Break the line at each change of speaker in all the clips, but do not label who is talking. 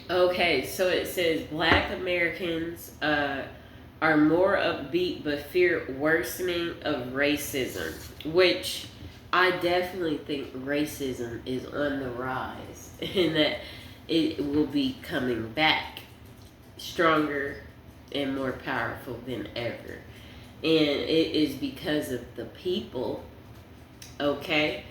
Okay, so it says Black Americans are more upbeat but fear worsening of racism, which I definitely think racism is on the rise and that it will be coming back stronger and more powerful than ever. And it is because of the people, okay?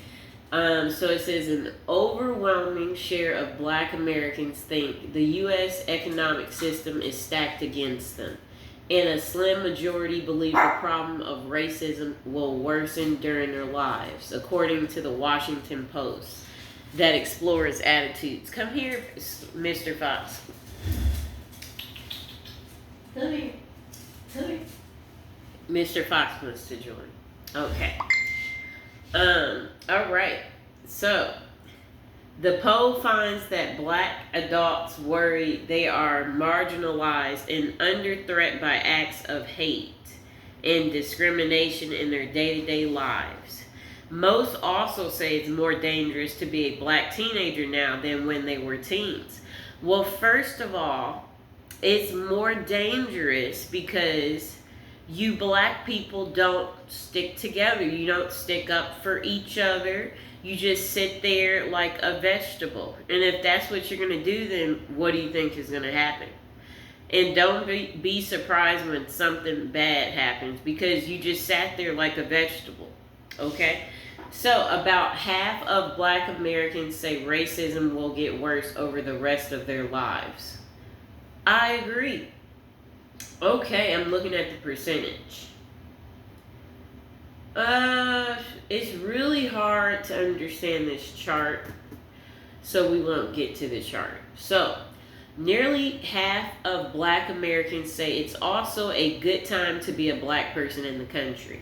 So it says an overwhelming share of Black Americans think the U.S. economic system is stacked against them, and a slim majority believe the problem of racism will worsen during their lives, according to the Washington Post, that explores attitudes. Come here, Mr. Fox. Come here. Come here. Mr. Fox wants to join. Okay. All right. So, the poll finds that Black adults worry they are marginalized and under threat by acts of hate and discrimination in their day-to-day lives. Most also say it's more dangerous to be a Black teenager now than when they were teens. Well, first of all, it's more dangerous because you Black people don't stick together. You don't stick up for each other. You just sit there like a vegetable. And if that's what you're going to do, then what do you think is going to happen? And don't be surprised when something bad happens because you just sat there like a vegetable. Okay? So, about half of Black Americans say racism will get worse over the rest of their lives. I agree. Okay, I'm looking at the percentage. It's really hard to understand this chart, so we won't get to the chart. So, nearly half of Black Americans say it's also a good time to be a Black person in the country.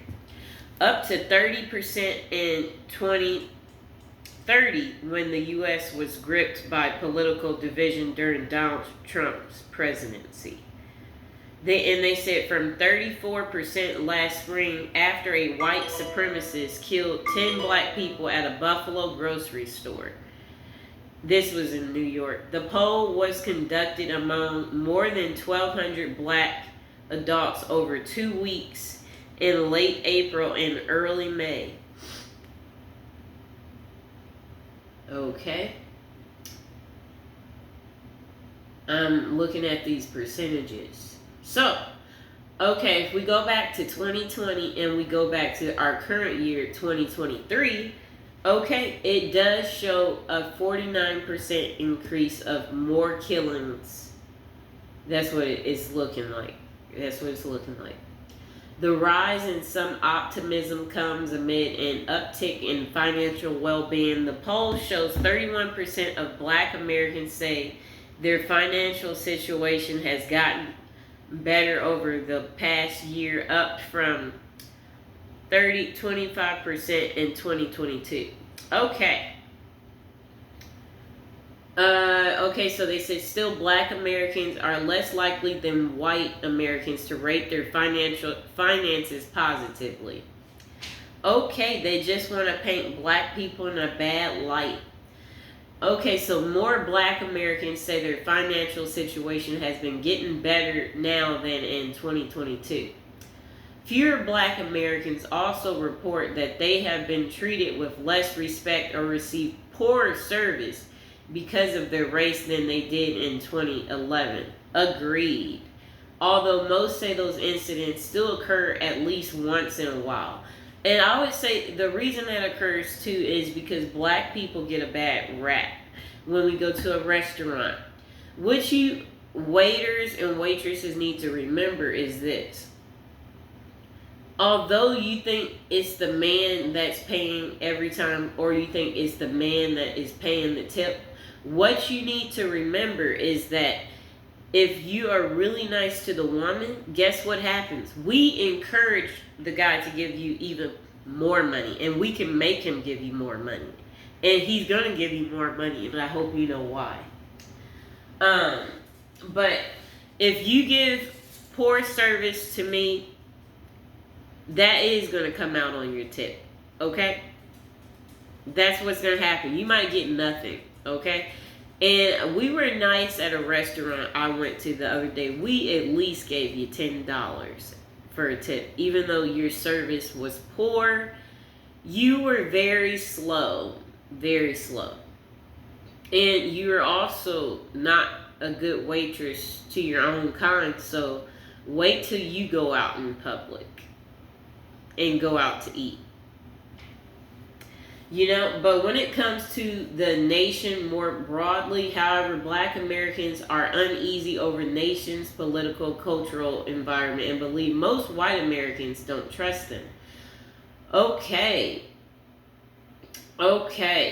Up to 30% in 2030 when the U.S. was gripped by political division during Donald Trump's presidency. They said from 34% last spring after a white supremacist killed 10 Black people at a Buffalo grocery store. This was in New York. The poll was conducted among more than 1,200 Black adults over 2 weeks in late April and early May. Okay. I'm looking at these percentages. So, okay, if we go back to 2020 and we go back to our current year, 2023, okay, it does show a 49% increase of more killings. That's what it is looking like. That's what it's looking like. The rise in some optimism comes amid an uptick in financial well-being. The poll shows 31% of Black Americans say their financial situation has gotten better over the past year, up from 25% in 2022. Okay. Okay, so they say still Black Americans are less likely than white Americans to rate their finances positively. Okay, they just want to paint Black people in a bad light. Okay, so more Black Americans say their financial situation has been getting better now than in 2022. Fewer Black Americans also report that they have been treated with less respect or received poorer service because of their race than they did in 2011. Agreed. Although most say those incidents still occur at least once in a while. And I would say the reason that occurs too is because Black people get a bad rap when we go to a restaurant. What you waiters and waitresses need to remember is this. Although you think it's the man that's paying every time, or you think it's the man that is paying the tip, what you need to remember is that if you are really nice to the woman, guess what happens? We encourage the guy to give you even more money, and we can make him give you more money. And he's going to give you more money, and I hope you know why. But if you give poor service to me, that is going to come out on your tip, okay? That's what's going to happen. You might get nothing, okay? And we were nice at a restaurant I went to the other day. We at least gave you $10 for a tip, even though your service was poor. You were very slow, very slow. And you're also not a good waitress to your own kind, so wait till you go out in public and go out to eat. But when it comes to the nation more broadly, however, Black Americans are uneasy over nation's political, cultural environment and believe most white Americans don't trust them. Okay,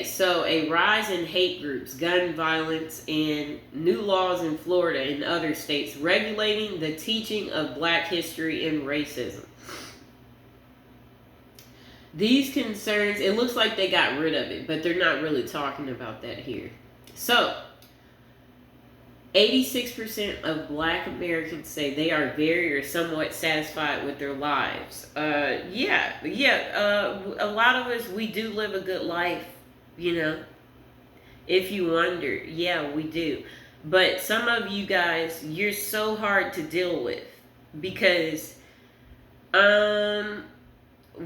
so a rise in hate groups, gun violence, and new laws in Florida and other states regulating the teaching of Black history and racism. These concerns, it looks like they got rid of it, but they're not really talking about that here. So, 86% of Black Americans say they are very or somewhat satisfied with their lives. A lot of us, we do live a good life, If you wonder, yeah, we do. But some of you guys, you're so hard to deal with because,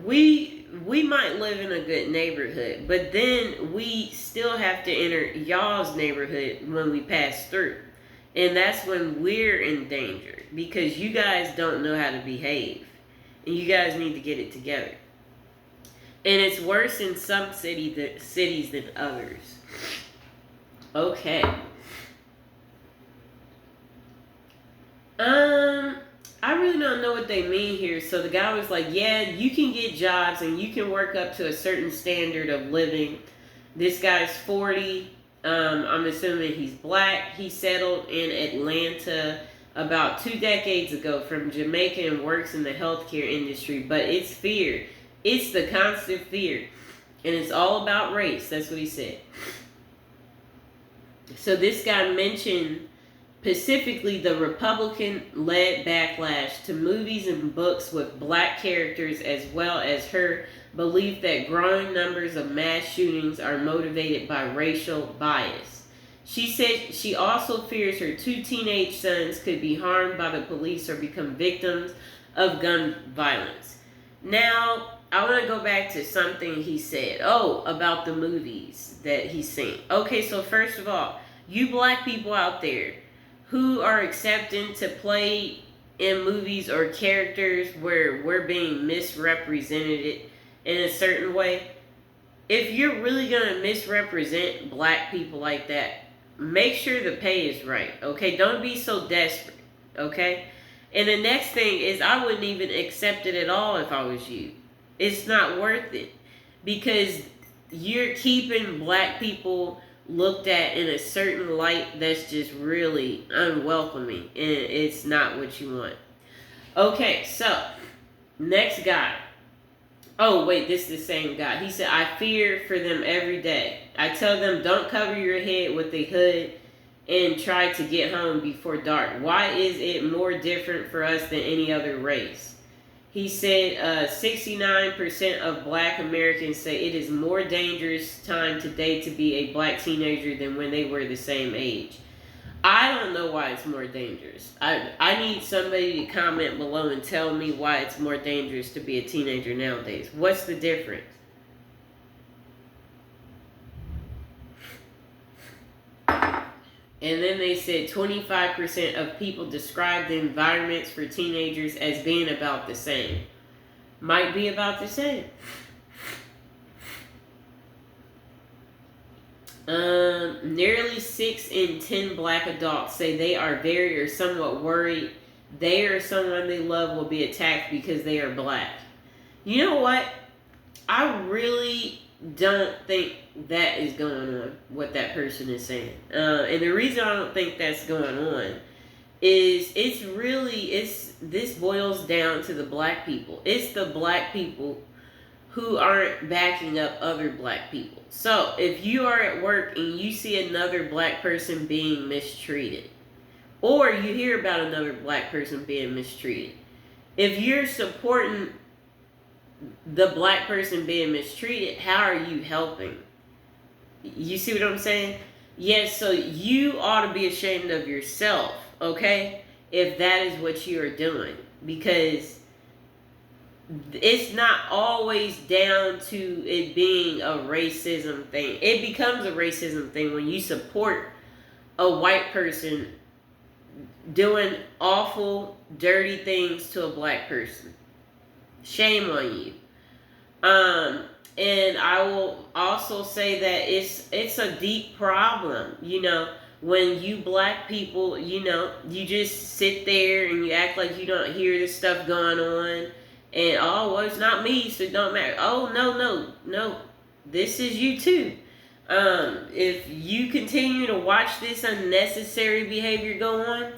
we might live in a good neighborhood, but then we still have to enter y'all's neighborhood when we pass through. And that's when we're in danger because you guys don't know how to behave. And you guys need to get it together. And it's worse in some cities than others. Okay. I really don't know what they mean here. So the guy was like, yeah, you can get jobs and you can work up to a certain standard of living. This guy's 40. I'm assuming he's Black. He settled in Atlanta about 2 decades ago from Jamaica and works in the healthcare industry. But it's fear. It's the constant fear. And it's all about race. That's what he said. So this guy mentioned specifically the Republican-led backlash to movies and books with Black characters, as well as her belief that growing numbers of mass shootings are motivated by racial bias. She said she also fears her 2 teenage sons could be harmed by the police or become victims of gun violence. Now, I want to go back to something he said. About the movies that he's seen. Okay, so first of all, you Black people out there who are accepting to play in movies or characters where we're being misrepresented in a certain way, if you're really going to misrepresent Black people like that, make sure the pay is right, okay? Don't be so desperate, okay? And the next thing is I wouldn't even accept it at all if I was you. It's not worth it because you're keeping Black people looked at in a certain light that's just really unwelcoming, and it's not what you want. Okay, so next guy. Oh wait, this is the same guy. He said, I fear for them every day. I tell them don't cover your head with a hood and try to get home before dark. Why is it more different for us than any other race? He said 69% of Black Americans say it is more dangerous time today to be a Black teenager than when they were the same age. I don't know why it's more dangerous. I need somebody to comment below and tell me why it's more dangerous to be a teenager nowadays. What's the difference? And then they said 25% of people describe the environments for teenagers as being about the same. Might be about the same. Nearly 6 in 10 Black adults say they are very or somewhat worried they or someone they love will be attacked because they are Black. You know what? I really don't think that is going on, what that person is saying. And the reason I don't think that's going on is this boils down to the Black people. It's the Black people who aren't backing up other Black people. So if you are at work and you see another Black person being mistreated, or you hear about another Black person being mistreated, if you're supporting the Black person being mistreated, how are you helping? You see what I'm saying? Yes, so you ought to be ashamed of yourself, okay? If that is what you are doing. Because it's not always down to it being a racism thing. It becomes a racism thing when you support a white person doing awful, dirty things to a black person. Shame on you. And I will also say that it's a deep problem, when you black people, you just sit there and you act like you don't hear this stuff going on, and oh, well, it's not me, so it don't matter. Oh, no, this is you too. If you continue to watch this unnecessary behavior go on,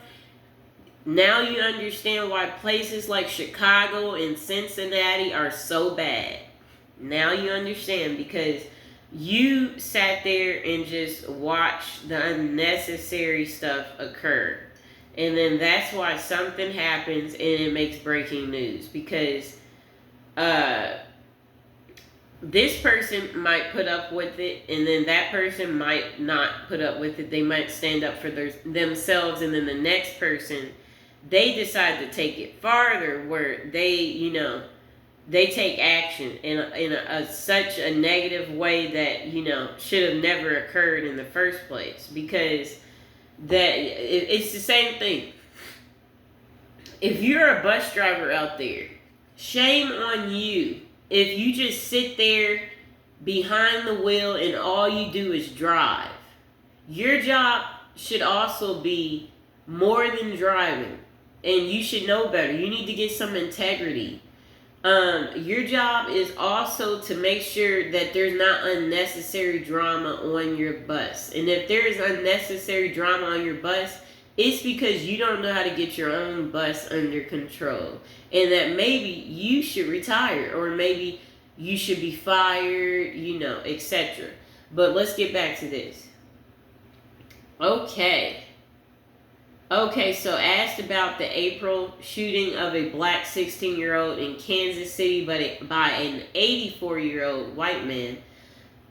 now you understand why places like Chicago and Cincinnati are so bad. Now you understand, because you sat there and just watched the unnecessary stuff occur. And then that's why something happens and it makes breaking news. Because this person might put up with it, and then that person might not put up with it. They might stand up for themselves, and then the next person, they decide to take it farther, where they take action in such a negative way that should have never occurred in the first place. Because it's the same thing. If you're a bus driver out there, shame on you if you just sit there behind the wheel and all you do is drive. Your job should also be more than driving, and you should know better. You need to get some integrity. Your job is also to make sure that there's not unnecessary drama on your bus. And if there is unnecessary drama on your bus, it's because you don't know how to get your own bus under control. And that maybe you should retire, or maybe you should be fired, etc. But let's get back to this. Okay, so asked about the April shooting of a black 16-year-old in Kansas City by an 84-year-old white man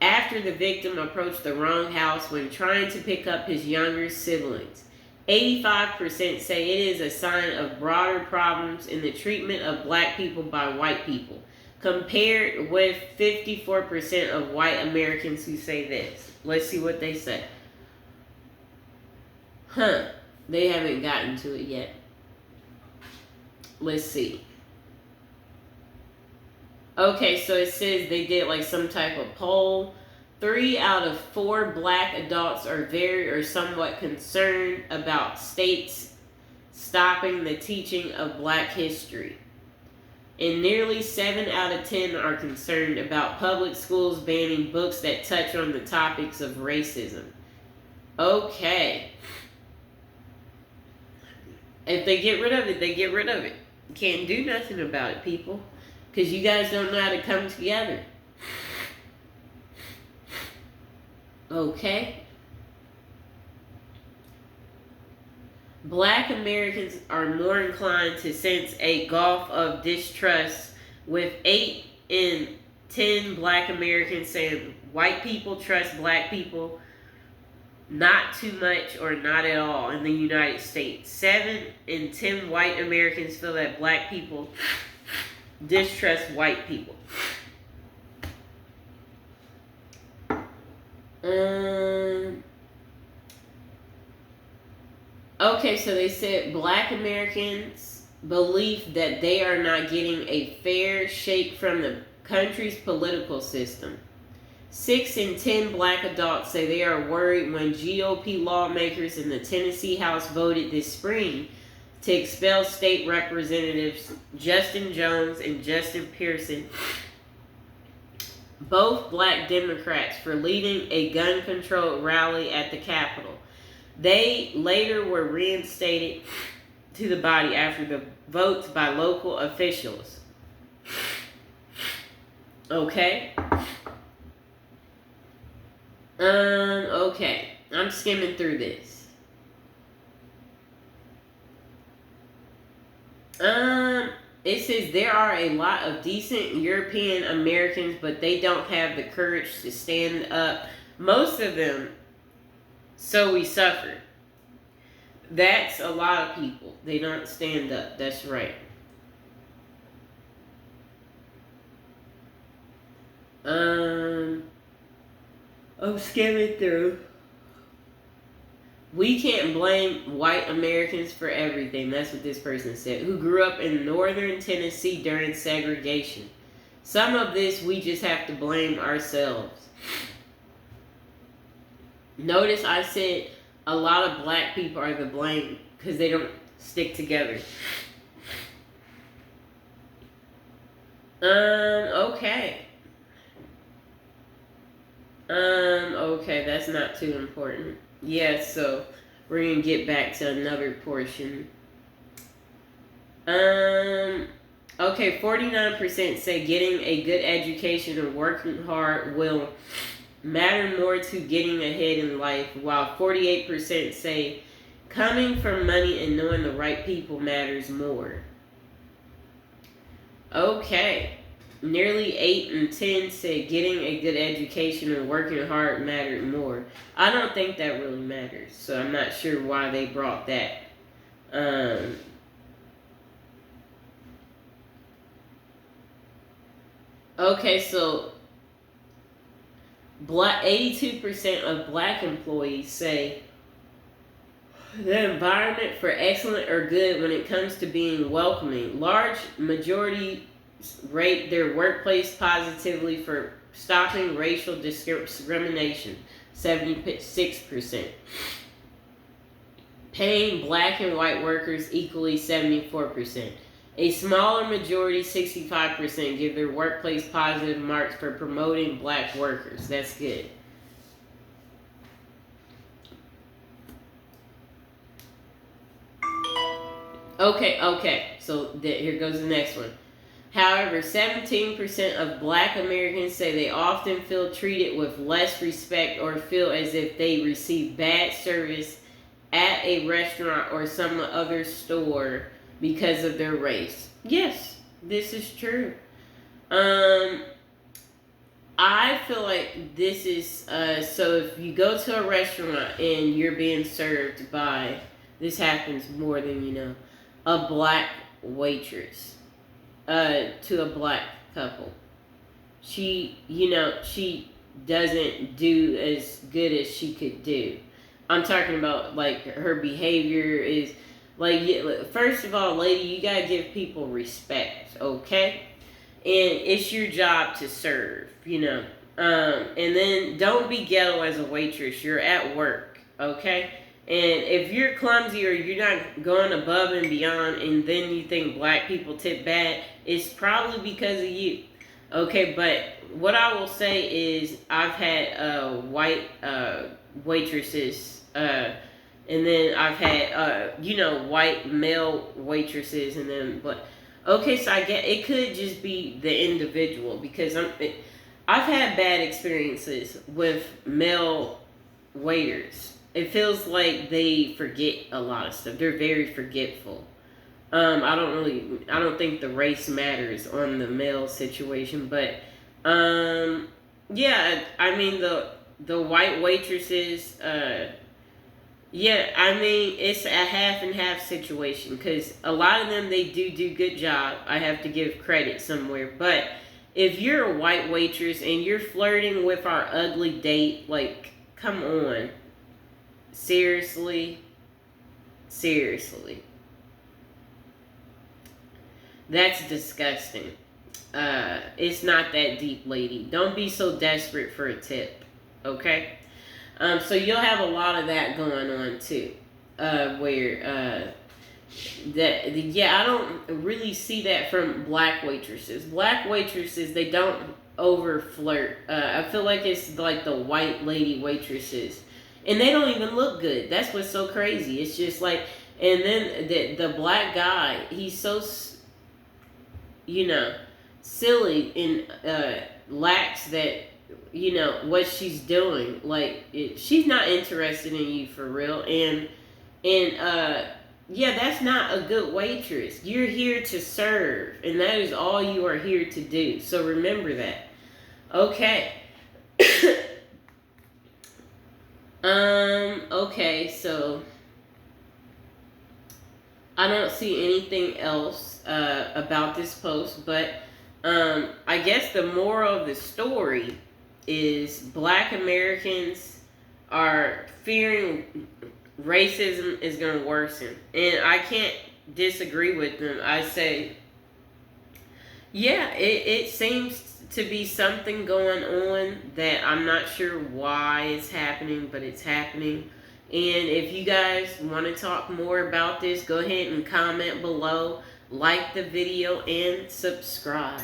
after the victim approached the wrong house when trying to pick up his younger siblings. 85% say it is a sign of broader problems in the treatment of black people by white people, compared with 54% of white Americans who say this. Let's see what they say. They haven't gotten to it yet. Let's see. Okay, so it says they did like some type of poll. 3 out of 4 black adults are very or somewhat concerned about states stopping the teaching of black history. And nearly 7 out of 10 are concerned about public schools banning books that touch on the topics of racism. Okay. If they get rid of it, they get rid of it. You can't do nothing about it, people. Because you guys don't know how to come together. Okay? Black Americans are more inclined to sense a gulf of distrust, with 8 in 10 black Americans saying white people trust black people not too much or not at all in the United States. 7 in 10 white Americans feel that black people distrust white people. Okay, so they said black Americans believe that they are not getting a fair shake from the country's political system. 6 in 10 black adults say they are worried when GOP lawmakers in the Tennessee House voted this spring to expel state representatives Justin Jones and Justin Pearson, both black Democrats, for leading a gun control rally at the Capitol. They later were reinstated to the body after the votes by local officials. Okay. Okay. I'm skimming through this. It says there are a lot of decent European Americans, but they don't have the courage to stand up. Most of them So we suffer. That's a lot of people. They don't stand up. That's right. I'm skimming through. We can't blame white Americans for everything. That's what this person said. Who grew up in northern Tennessee during segregation. Some of this we just have to blame ourselves. Notice I said a lot of black people are the blame because they don't stick together. Okay. Okay, that's not too important. Yeah, so we're gonna get back to another portion. Okay, 49% say getting a good education and working hard will matter more to getting ahead in life, while 48% say coming from money and knowing the right people matters more. Okay. Nearly 8 and 10 said getting a good education and working hard mattered more. I don't think that really matters, so I'm not sure why they brought that. Okay, so 82% of black employees say the environment for excellent or good when it comes to being welcoming. Large majority rate their workplace positively for stopping racial discrimination, 76%. Paying black and white workers equally, 74%. A smaller majority, 65%, give their workplace positive marks for promoting black workers. That's good. Okay. So here goes the next one. However, 17% of black Americans say they often feel treated with less respect or feel as if they receive bad service at a restaurant or some other store because of their race. Yes, this is true. I feel like this is so if you go to a restaurant and you're being served by, this happens more than you know, a black waitress to a black couple. She doesn't do as good as she could do. I'm talking about like her behavior is like, first of all, lady, you gotta give people respect, okay? And it's your job to serve, and then don't be ghetto as a waitress. You're at work, okay? And if you're clumsy or you're not going above and beyond, and then you think black people tip bad, it's probably because of you. Okay, but what I will say is I've had white waitresses, and then I've had white male waitresses, and then okay, so I get it could just be the individual because I've had bad experiences with male waiters. It feels like they forget a lot of stuff. They're very forgetful. I don't think the race matters on the male situation, but yeah, I mean the white waitresses, yeah, I mean it's a half and half situation because a lot of them they do good job. I have to give credit somewhere, but if you're a white waitress and you're flirting with our ugly date, like, come on. Seriously. That's disgusting. It's not that deep, lady. Don't be so desperate for a tip. Okay? So you'll have a lot of that going on too. Where I don't really see that from black waitresses. Black waitresses, they don't over flirt. I feel like it's like the white lady waitresses. And they don't even look good. That's what's so crazy. It's just like, and then the black guy, he's so, silly and lacks that, what she's doing. Like, she's not interested in you for real. And yeah, that's not a good waitress. You're here to serve, and that is all you are here to do. So remember that. Okay. Okay, so I don't see anything else about this post, but I guess the moral of the story is Black Americans are fearing racism is going to worsen, and I can't disagree with them. I say, yeah, it seems to be something going on that I'm not sure why it's happening, but it's happening. And if you guys want to talk more about this, go ahead and comment below, like the video, and subscribe.